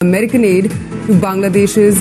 American aid to Bangladesh's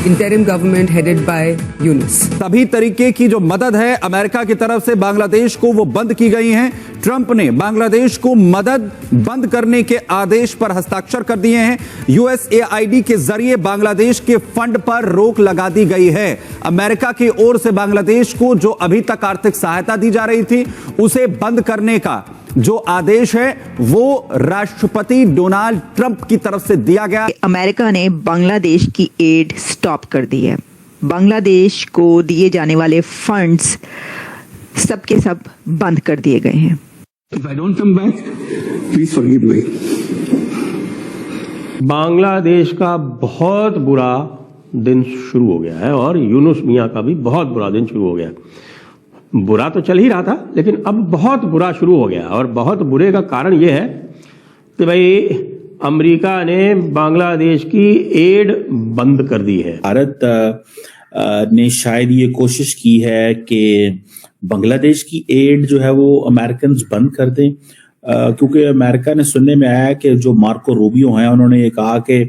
interim government headed by Yunus. सभी तरीके की जो मदद है अमेरिका की तरफ से बांग्लादेश को वो बंद की गई हैं। ट्रंप ने बांग्लादेश को मदद बंद करने के आदेश पर हस्ताक्षर कर दिए हैं। यूएसएआईडी के जरिए बांग्लादेश के फंड पर रोक लगा दी गई है। अमेरिका की ओर से बांग्लादेश को जो अभी तक आर्थिक सहायता दी जा रही थी उसे बंद करने का जो आदेश है वो राष्ट्रपति डोनाल्ड ट्रंप की तरफ से दिया गया। अमेरिका ने बांग्लादेश की एड स्टॉप कर दी है। बांग्लादेश को दिए जाने वाले फंड्स सब के सब बंद कर दिए गए हैं। If I don't come back, please forgive me. Bangladesh का बहुत बुरा दिन शुरू हो गया है और यूनुस मियां का भी बहुत बुरा दिन शुरू हो गया। बुरा तो चल ही रहा था लेकिन अब बहुत बुरा शुरू हो गया और बहुत बुरे का कारण यह है कि भाई अमेरिका ने बांग्लादेश की एड बंद कर दी है। भारत ने शायद ये कोशिश की है कि बांग्लादेश की एड जो है वो अमेरिकन बंद कर दें, क्योंकि अमेरिका ने सुनने में आया कि जो मार्को रूबियो हैं उन्होंने ये कहा कि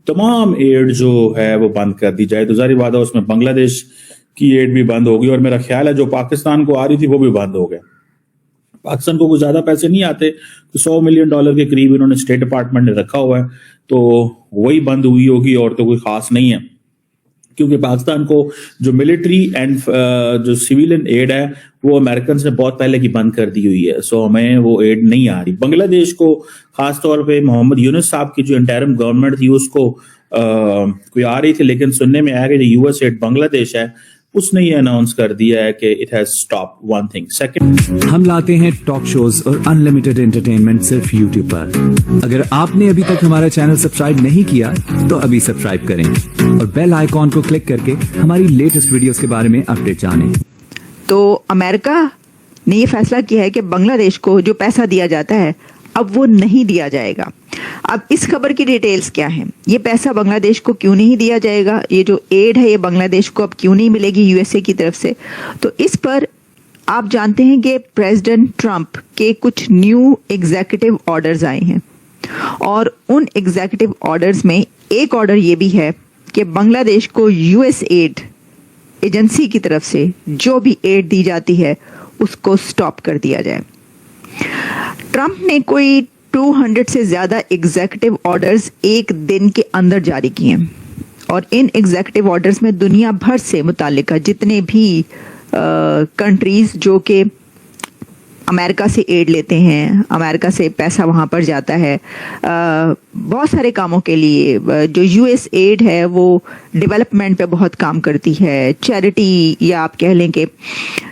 तमाम एड जो है वो बंद कर दी जाए, तो जाहिर बात है उसमें बांग्लादेश की एड भी बंद होगी और मेरा ख्याल है जो पाकिस्तान को आ रही थी वो भी बंद हो गया। पाकिस्तान को कुछ ज्यादा पैसे नहीं आते तो $100 मिलियन के करीब इन्होंने स्टेट डिपार्टमेंट ने रखा हुआ है, तो वही बंद हुई होगी और तो कोई खास नहीं है, क्योंकि पाकिस्तान को जो मिलिट्री एंड जो सिविलियन एड है वो अमेरिकन ने बहुत पहले की बंद कर दी हुई है। सो हमें वो एड नहीं आ रही। बांग्लादेश को खासतौर पे मोहम्मद यूनुस साहब की जो इंटरिम गवर्नमेंट थी उसको कोई आ रही थी, लेकिन सुनने में आया कि जो यूएस एड बांग्लादेश है उसने ये अनाउंस कर दिया है कि it has stop one thing. Second, हम लाते हैं टॉक शोज और अनलिमिटेड एंटरटेनमेंट सिर्फ यूट्यूब पर। अगर आपने अभी तक हमारा चैनल सब्सक्राइब नहीं किया तो अभी सब्सक्राइब करें और बेल आइकॉन को क्लिक करके हमारी लेटेस्ट वीडियोस के बारे में अपडेट जानें। तो अमेरिका ने ये फैसला किया है कि बांग्लादेश को जो पैसा दिया जाता है अब वो नहीं दिया जाएगा। अब इस खबर की डिटेल्स क्या हैं? ये पैसा बांग्लादेश को क्यों नहीं दिया जाएगा? ये जो एड है ये बांग्लादेश को अब क्यों नहीं मिलेगी यूएसए की तरफ से? तो इस पर आप जानते हैं कि प्रेसिडेंट ट्रंप के कुछ न्यू एग्जीक्यूटिव ऑर्डर्स आए हैं और उन एग्जीक्यूटिव ऑर्डर्स में एक ऑर्डर ये भी है कि बांग्लादेश को यूएस एड एजेंसी की तरफ से जो भी एड दी जाती है उसको स्टॉप कर दिया जाए। ट्रंप ने कोई 200 से ज्यादा एग्जीक्यूटिव ऑर्डर्स एक दिन के अंदर जारी किए हैं और इन एग्जीक्यूटिव ऑर्डर्स में दुनिया भर से मुताल्लिका जितने भी कंट्रीज जो कि अमेरिका से एड लेते हैं, अमेरिका से पैसा वहाँ पर जाता है बहुत सारे कामों के लिए। जो यूएस एड है वो डेवलपमेंट पे बहुत काम करती है, चैरिटी या आप कह लें कि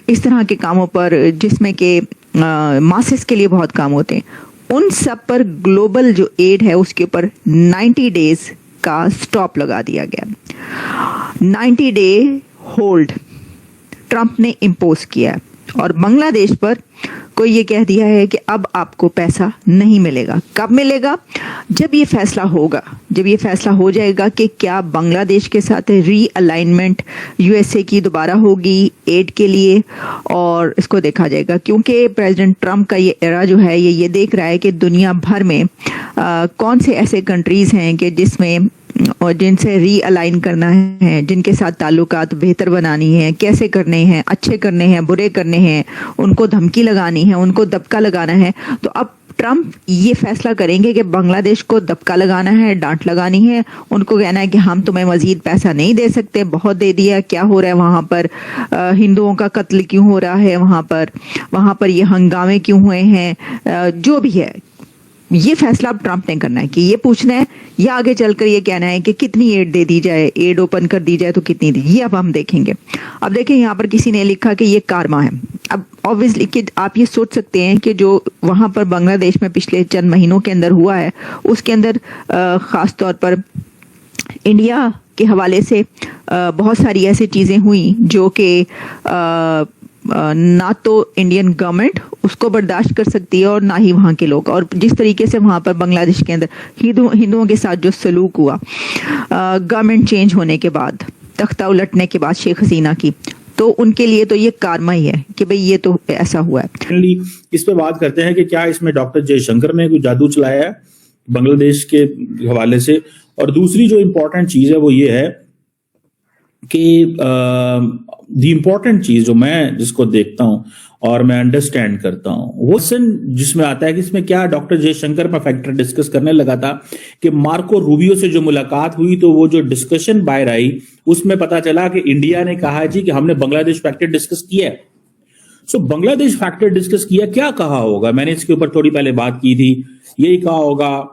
इस तरह के कामों पर जिसमें कि मासेस के लिए बहुत काम होते हैं, उन सब पर ग्लोबल जो एड है उसके ऊपर 90 डेज का स्टॉप लगा दिया गया। 90 डे होल्ड ट्रंप ने इम्पोज किया है और बांग्लादेश पर कोई ये कह दिया है कि अब आपको पैसा नहीं मिलेगा। कब मिलेगा? जब ये फैसला होगा, जब ये फैसला हो जाएगा कि क्या बांग्लादेश के साथ रीअलाइनमेंट यूएसए की दोबारा होगी एड के लिए, और इसको देखा जाएगा क्योंकि प्रेसिडेंट ट्रंप का ये एरा जो है ये देख रहा है कि दुनिया भर में कौन से ऐसे कंट्रीज हैं कि जिसमें और जिनसे रीअलाइन करना है, जिनके साथ ताल्लुकात बेहतर बनानी है, कैसे करने हैं, अच्छे करने हैं, बुरे करने हैं, उनको धमकी लगानी है, उनको दबका लगाना है। तो अब ट्रंप ये फैसला करेंगे कि बांग्लादेश को दबका लगाना है, डांट लगानी है, उनको कहना है कि हम तुम्हें मजीद पैसा नहीं दे सकते, बहुत दे दिया, क्या हो रहा है वहाँ पर, हिंदुओं का कत्ल क्यों हो रहा है वहाँ पर ये हंगामे क्यों हुए हैं, जो भी है ये फैसला अब ट्रंप ने करना है कि ये पूछना है या आगे चलकर ये कहना है कि कितनी एड दे दी जाए, एड ओपन कर दी जाए तो कितनी दी, ये अब हम देखेंगे। अब देखें यहाँ पर किसी ने लिखा कि ये कारमा है। अब ऑब्वियसली कि आप ये सोच सकते हैं कि जो वहाँ पर बांग्लादेश में पिछले चंद महीनों के अंदर हुआ है उसके अंदर खास तौर पर इंडिया के हवाले से बहुत सारी ऐसी चीज़ें हुई जो कि ना तो इंडियन गवर्नमेंट उसको बर्दाश्त कर सकती है और ना ही वहाँ के लोग, और जिस तरीके से वहाँ पर बांग्लादेश के अंदर हिंदुओं के साथ जो सलूक हुआ गवर्नमेंट चेंज होने के बाद, तख्ता उलटने के बाद शेख हसीना की, तो उनके लिए तो ये कारमा ही है कि भाई ये तो ऐसा हुआ है। इस पे बात करते हैं कि क्या इसमें डॉक्टर जयशंकर ने कोई जादू चलाया है बांग्लादेश के हवाले से, और दूसरी जो इंपॉर्टेंट चीज है वो ये है कि द इम्पॉर्टेंट चीज जो मैं जिसको देखता हूं और मैं अंडरस्टैंड करता हूं वो जिसमें आता है कि इसमें क्या डॉक्टर जयशंकर में फैक्टर डिस्कस करने लगा था कि मार्को रूबियो से जो मुलाकात हुई तो वो जो डिस्कशन बाहर आई उसमें पता चला कि इंडिया ने कहा जी कि हमने बांग्लादेश फैक्टर डिस्कस किया है। सो बांग्लादेश फैक्टर डिस्कस किया, क्या कहा होगा? मैंने इसके ऊपर थोड़ी पहले बात की थी, यही कहा होगा।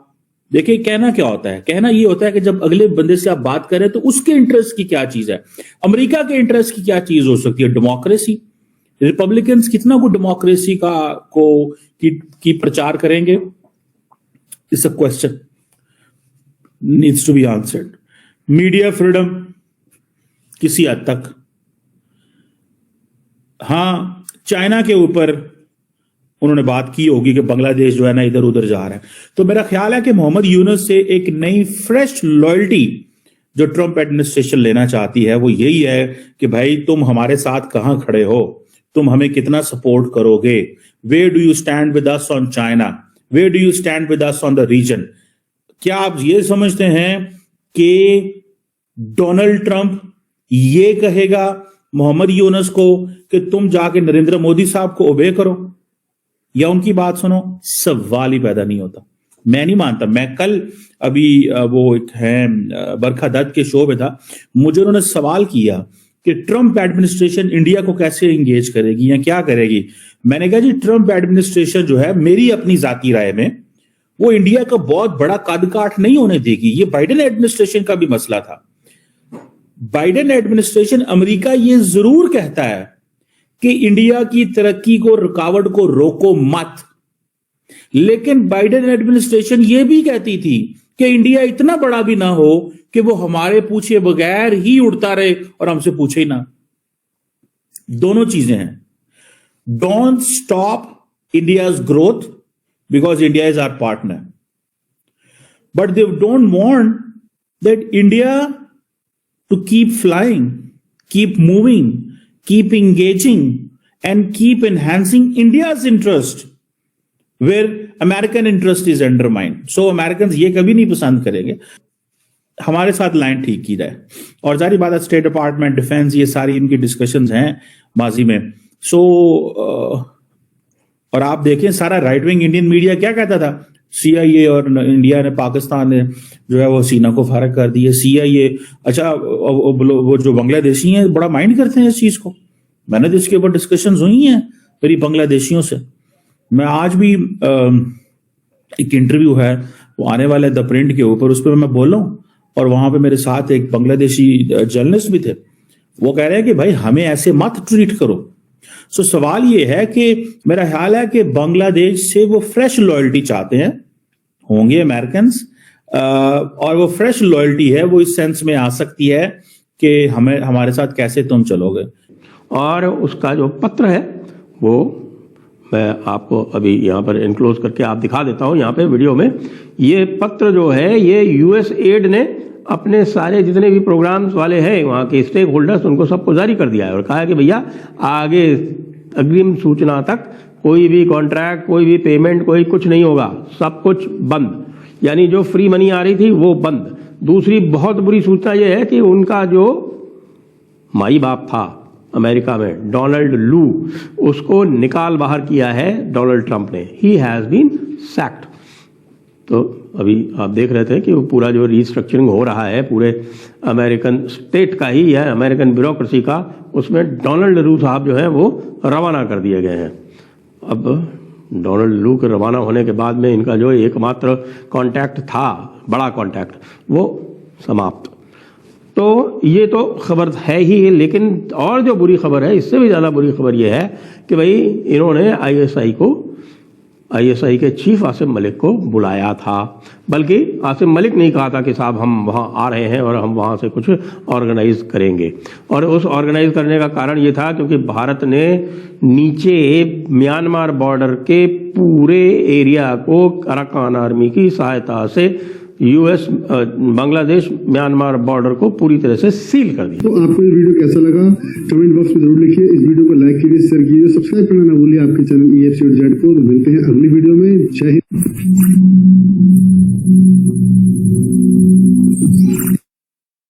देखिए कहना क्या होता है, कहना ये होता है कि जब अगले बंदे से आप बात करें तो उसके इंटरेस्ट की क्या चीज है, अमेरिका के इंटरेस्ट की क्या चीज हो सकती है, डेमोक्रेसी। रिपब्लिकन्स कितना को डेमोक्रेसी की प्रचार करेंगे, it's a question needs to be answered. Media freedom किसी हद तक, हाँ चाइना के ऊपर उन्होंने बात की होगी कि बांग्लादेश जो है ना इधर उधर जा रहा है, तो मेरा ख्याल है कि मोहम्मद यूनुस से एक नई फ्रेश लॉयल्टी जो ट्रंप एडमिनिस्ट्रेशन लेना चाहती है वो यही है कि भाई तुम हमारे साथ कहां खड़े हो, तुम हमें कितना सपोर्ट करोगे, where do you stand with us on China, where do you stand with us on the region. क्या आप ये समझते हैं कि डोनाल्ड ट्रंप ये कहेगा मोहम्मद यूनुस को कि तुम जाके नरेंद्र मोदी साहब को ओबे करो या उनकी बात सुनो? सवाल ही पैदा नहीं होता। मैं नहीं मानता। मैं कल अभी वो एक है बरखा दत्त के शो में था, मुझे उन्होंने सवाल किया कि ट्रंप एडमिनिस्ट्रेशन इंडिया को कैसे एंगेज करेगी या क्या करेगी। मैंने कहा जी ट्रंप एडमिनिस्ट्रेशन जो है मेरी अपनी जाती राय में वो इंडिया का बहुत बड़ा कद काठ नहीं होने देगी। ये बाइडेन एडमिनिस्ट्रेशन का भी मसला था। बाइडेन एडमिनिस्ट्रेशन, अमेरिका ये जरूर कहता है कि इंडिया की तरक्की को, रुकावट को रोको मत, लेकिन बाइडेन एडमिनिस्ट्रेशन ये भी कहती थी कि इंडिया इतना बड़ा भी ना हो कि वो हमारे पूछे बगैर ही उड़ता रहे और हमसे पूछे ही ना। दोनों चीजें हैं। Don't stop India's growth because India is our partner, but they don't want that India to keep flying, keep moving, keep engaging, and keep enhancing India's interest, where American interest is undermined. So Americans ये कभी नहीं पसंद करेंगे हमारे साथ line ठीक की जाए। और जारी बात है स्टेट डिपार्टमेंट, डिफेंस, ये सारी इनकी डिस्कशंस हैं माजी में। सो और आप देखें सारा राइट विंग इंडियन मीडिया क्या कहता था, CIA और इंडिया ने, पाकिस्तान ने जो है वो सीना को फारग कर दिया। CIA, अच्छा वो जो बांग्लादेशी हैं बड़ा माइंड करते हैं इस चीज को। मैंने तो इसके ऊपर डिस्कशंस हुई हैं मेरी बांग्लादेशियों से। मैं आज भी एक इंटरव्यू है वो आने वाला है द प्रिंट के ऊपर, उस पर मैं बोल रहा हूं और वहां पे मेरे साथ एक बांग्लादेशी जर्नलिस्ट भी थे। वो कह रहे हैं कि भाई हमें ऐसे मत ट्रीट करो। सो सवाल ये है कि मेरा ख्याल है कि बांग्लादेश से वो फ्रेश लॉयल्टी चाहते हैं, होंगे अमेरिकन्स, और वो फ्रेश लॉयल्टी है वो इस सेंस में आ सकती है कि हमें, हमारे साथ कैसे तुम चलोगे। और उसका जो पत्र है वो मैं आपको अभी यहाँ पर इनक्लोज करके आप दिखा देता हूँ यहाँ पे वीडियो में। ये पत्र जो है ये USAID ने अपने सारे जितने भी प्रोग्राम्स वाले हैं वहाँ के स्टेक होल्डर्स उनको सबको जारी कर दिया है और कहा है कि भैया आगे अग्रिम सूचना तक कोई भी कॉन्ट्रैक्ट, कोई भी पेमेंट, कोई कुछ नहीं होगा, सब कुछ बंद। यानी जो फ्री मनी आ रही थी वो बंद। दूसरी बहुत बुरी सूचना ये है कि उनका जो माई बाप था अमेरिका में, डोनाल्ड लू, उसको निकाल बाहर किया है डोनाल्ड ट्रंप ने। He has been sacked. तो अभी आप देख रहे थे कि वो पूरा जो रीस्ट्रक्चरिंग हो रहा है पूरे अमेरिकन स्टेट का ही है, अमेरिकन ब्यूरोक्रेसी का, उसमें डोनाल्ड लू साहब जो है वो रवाना कर दिए गए हैं। अब डोनाल्ड लू के रवाना होने के बाद में इनका जो एकमात्र कॉन्टैक्ट था, बड़ा कॉन्टैक्ट, वो समाप्त। तो ये तो खबर है ही, लेकिन और जो बुरी खबर है, इससे भी ज़्यादा बुरी खबर ये है कि भाई इन्होंने ISI के चीफ आसिम मलिक को बुलाया था। बल्कि आसिम मलिक नहीं कहा था कि साहब हम वहाँ आ रहे हैं और हम वहाँ से कुछ ऑर्गेनाइज करेंगे। और उस ऑर्गेनाइज करने का कारण ये था क्योंकि भारत ने नीचे म्यांमार बॉर्डर के पूरे एरिया को अराकान आर्मी की सहायता से US बांग्लादेश म्यांमार बॉर्डर को पूरी तरह से सील कर दिया। तो आपको ये वीडियो कैसा लगा कमेंट बॉक्स में जरूर लिखिए। इस वीडियो को लाइक कीजिए, शेयर कीजिए, सब्सक्राइब करना ना भूलिए आपके चैनल EFCZ को। मिलते हैं अगली वीडियो में। जय हिंद।